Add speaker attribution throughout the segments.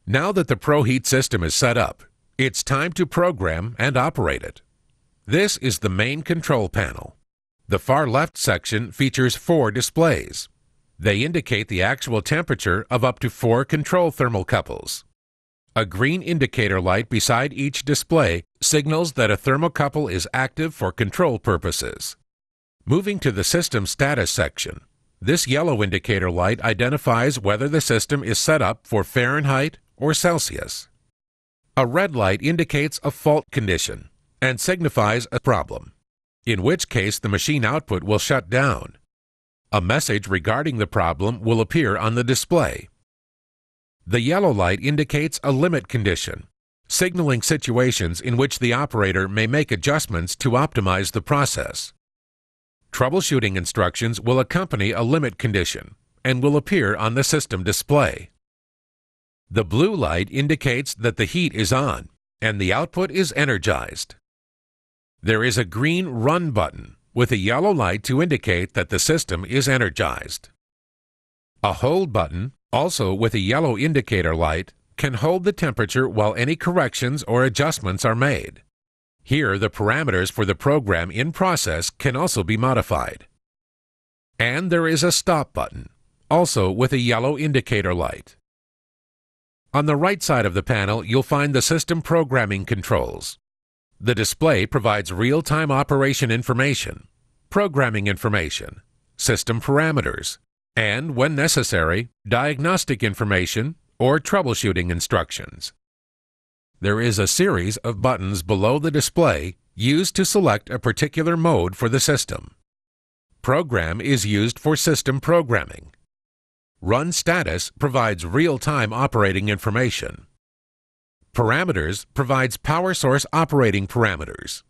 Speaker 1: Now that the ProHeat system is set up, it's time to program and operate it. This is the main control panel. The far left section features 4 displays. They indicate the actual temperature of up to 4 control thermocouples. A green indicator light beside each display signals that a thermocouple is active for control purposes. Moving to the System Status section, this yellow indicator light identifies whether the system is set up for Fahrenheit or Celsius. A red light indicates a fault condition and signifies a problem, in which case the machine output will shut down. A message regarding the problem will appear on the display. The yellow light indicates a limit condition, signaling situations in which the operator may make adjustments to optimize the process. Troubleshooting instructions will accompany a limit condition and will appear on the system display. The blue light indicates that the heat is on and the output is energized. There is a green Run button with a yellow light to indicate that the system is energized. A Hold button, also with a yellow indicator light, can hold the temperature while any corrections or adjustments are made. Here, the parameters for the program in process can also be modified. And there is a Stop button, also with a yellow indicator light. On the right side of the panel, you'll find the system programming controls. The display provides real-time operation information, programming information, system parameters, and, when necessary, diagnostic information or troubleshooting instructions. There is a series of buttons below the display used to select a particular mode for the system. Program is used for system programming. Run Status provides real-time operating information. Parameters provides power source operating parameters.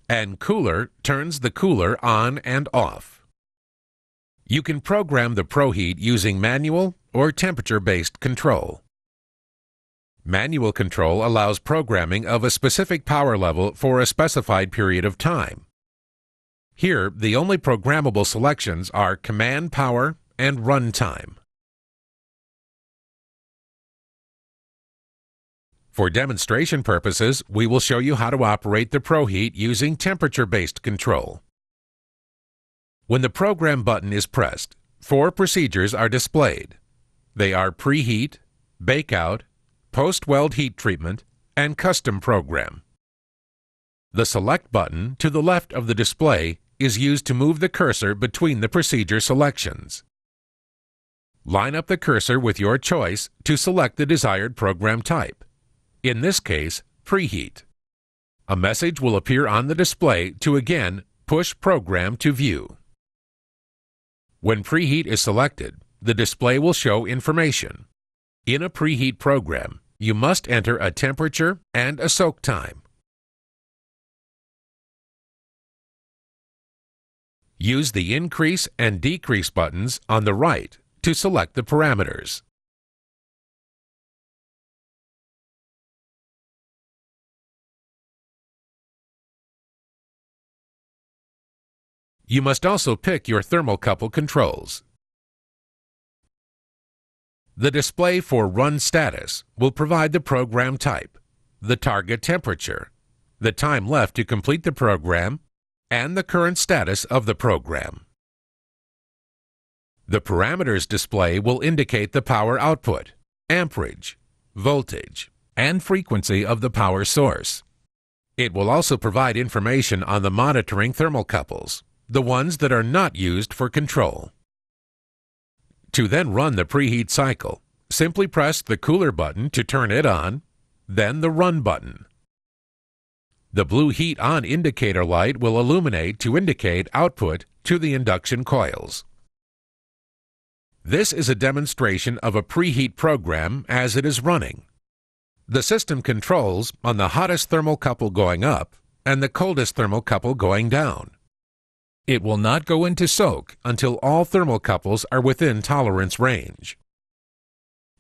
Speaker 1: And Cooler turns the cooler on and off. You can program the ProHeat using manual or temperature-based control. Manual control allows programming of a specific power level for a specified period of time. Here, the only programmable selections are command power and run time. For demonstration purposes, we will show you how to operate the ProHeat using temperature-based control. When the Program button is pressed, 4 procedures are displayed. They are Preheat, Bakeout, Post-Weld Heat Treatment, and Custom Program. The Select button to the left of the display is used to move the cursor between the procedure selections. Line up the cursor with your choice to select the desired program type. In this case, Preheat. A message will appear on the display to again push Program to view. When Preheat is selected, the display will show information. In a Preheat program, you must enter a temperature and a soak time. Use the Increase and Decrease buttons on the right to select the parameters. You must also pick your thermocouple controls. The display for Run Status will provide the program type, the target temperature, the time left to complete the program, and the current status of the program. The parameters display will indicate the power output, amperage, voltage, and frequency of the power source. It will also provide information on the monitoring thermocouples, the ones that are not used for control. To then run the preheat cycle, simply press the Cooler button to turn it on, then the Run button. The blue Heat On indicator light will illuminate to indicate output to the induction coils. This is a demonstration of a preheat program as it is running. The system controls on the hottest thermocouple going up and the coldest thermocouple going down. It will not go into soak until all thermocouples are within tolerance range.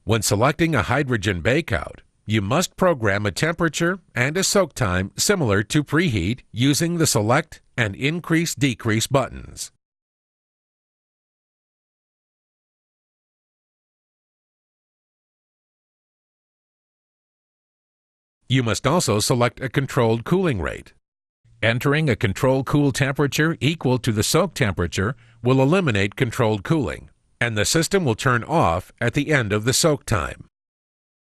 Speaker 1: When selecting a hydrogen bakeout, you must program a temperature and a soak time similar to preheat using the Select and Increase-Decrease buttons. You must also select a controlled cooling rate. Entering a controlled cool temperature equal to the soak temperature will eliminate controlled cooling, and the system will turn off at the end of the soak time.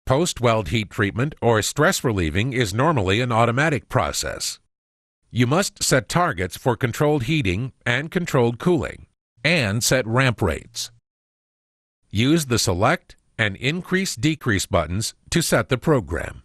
Speaker 1: Post-weld heat treatment or stress relieving is normally an automatic process. You must set targets for controlled heating and controlled cooling, and set ramp rates. Use the Select and Increase-Decrease buttons to set the program.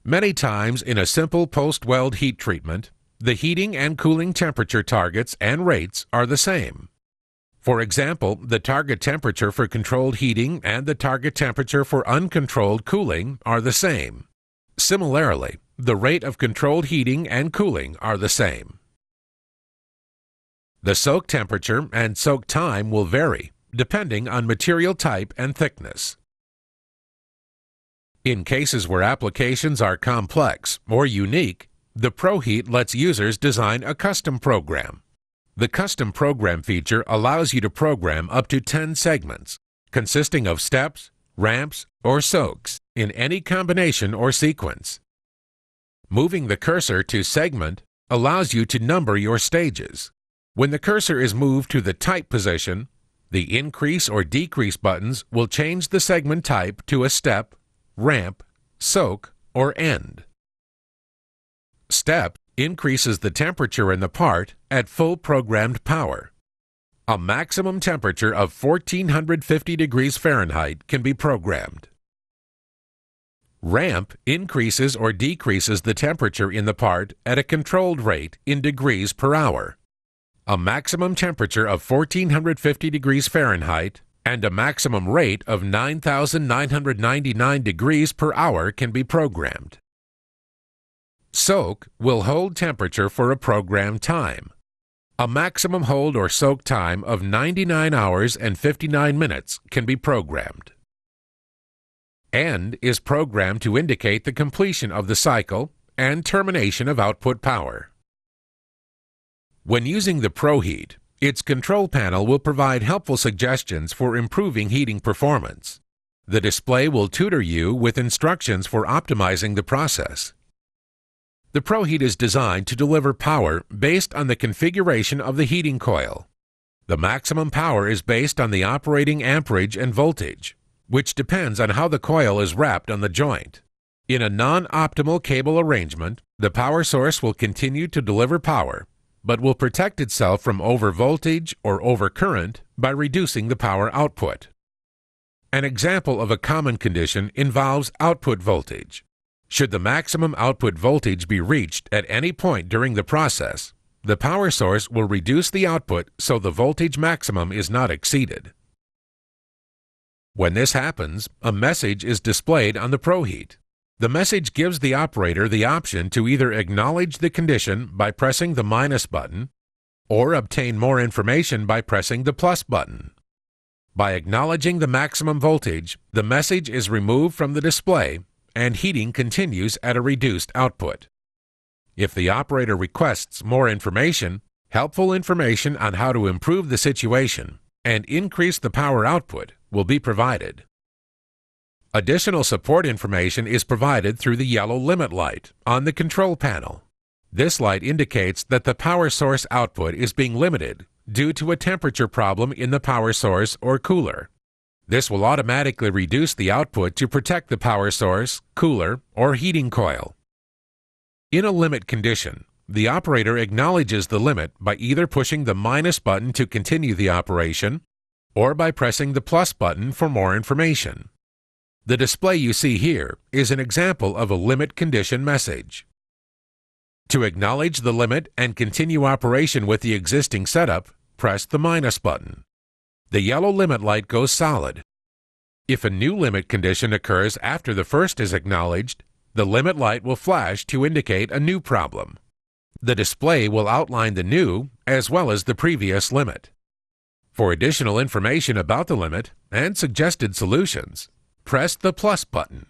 Speaker 1: Many times in a simple post-weld heat treatment, the heating and cooling temperature targets and rates are the same. For example, the target temperature for controlled heating and the target temperature for uncontrolled cooling are the same. Similarly, the rate of controlled heating and cooling are the same. The soak temperature and soak time will vary, depending on material type and thickness. In cases where applications are complex or unique, the ProHeat lets users design a custom program. The Custom Program feature allows you to program up to 10 segments, consisting of steps, ramps, or soaks, in any combination or sequence. Moving the cursor to Segment allows you to number your stages. When the cursor is moved to the Type position, the Increase or Decrease buttons will change the segment type to a step, ramp, soak, or end. Step increases the temperature in the part at full programmed power. A maximum temperature of 1450 degrees Fahrenheit can be programmed. Ramp increases or decreases the temperature in the part at a controlled rate in degrees per hour. A maximum temperature of 1450 degrees Fahrenheit and a maximum rate of 9,999 degrees per hour can be programmed. Soak will hold temperature for a programmed time. A maximum hold or soak time of 99 hours and 59 minutes can be programmed. End is programmed to indicate the completion of the cycle and termination of output power. When using the ProHeat, its control panel will provide helpful suggestions for improving heating performance. The display will tutor you with instructions for optimizing the process. The ProHeat is designed to deliver power based on the configuration of the heating coil. The maximum power is based on the operating amperage and voltage, which depends on how the coil is wrapped on the joint. In a non-optimal cable arrangement, the power source will continue to deliver power, but will protect itself from overvoltage or overcurrent by reducing the power output. An example of a common condition involves output voltage. Should the maximum output voltage be reached at any point during the process, the power source will reduce the output so the voltage maximum is not exceeded. When this happens, a message is displayed on the ProHeat. The message gives the operator the option to either acknowledge the condition by pressing the minus button or obtain more information by pressing the plus button. By acknowledging the maximum voltage, the message is removed from the display and heating continues at a reduced output. If the operator requests more information, helpful information on how to improve the situation and increase the power output will be provided. Additional support information is provided through the yellow limit light on the control panel. This light indicates that the power source output is being limited due to a temperature problem in the power source or cooler. This will automatically reduce the output to protect the power source, cooler, or heating coil. In a limit condition, the operator acknowledges the limit by either pushing the minus button to continue the operation or by pressing the plus button for more information. The display you see here is an example of a limit condition message. To acknowledge the limit and continue operation with the existing setup, press the minus button. The yellow limit light goes solid. If a new limit condition occurs after the first is acknowledged, the limit light will flash to indicate a new problem. The display will outline the new as well as the previous limit. For additional information about the limit and suggested solutions, press the plus button.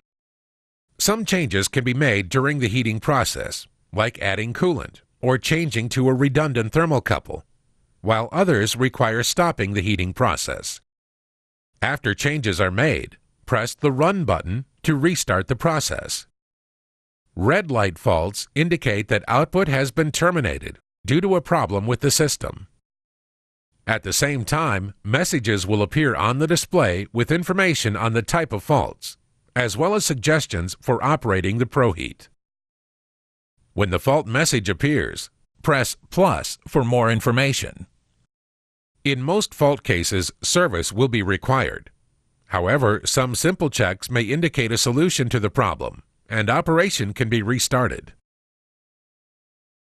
Speaker 1: Some changes can be made during the heating process, like adding coolant or changing to a redundant thermocouple, while others require stopping the heating process. After changes are made, press the Run button to restart the process. Red light faults indicate that output has been terminated due to a problem with the system. At the same time, messages will appear on the display with information on the type of faults, as well as suggestions for operating the ProHeat. When the fault message appears, press plus for more information. In most fault cases, service will be required. However, some simple checks may indicate a solution to the problem, and operation can be restarted.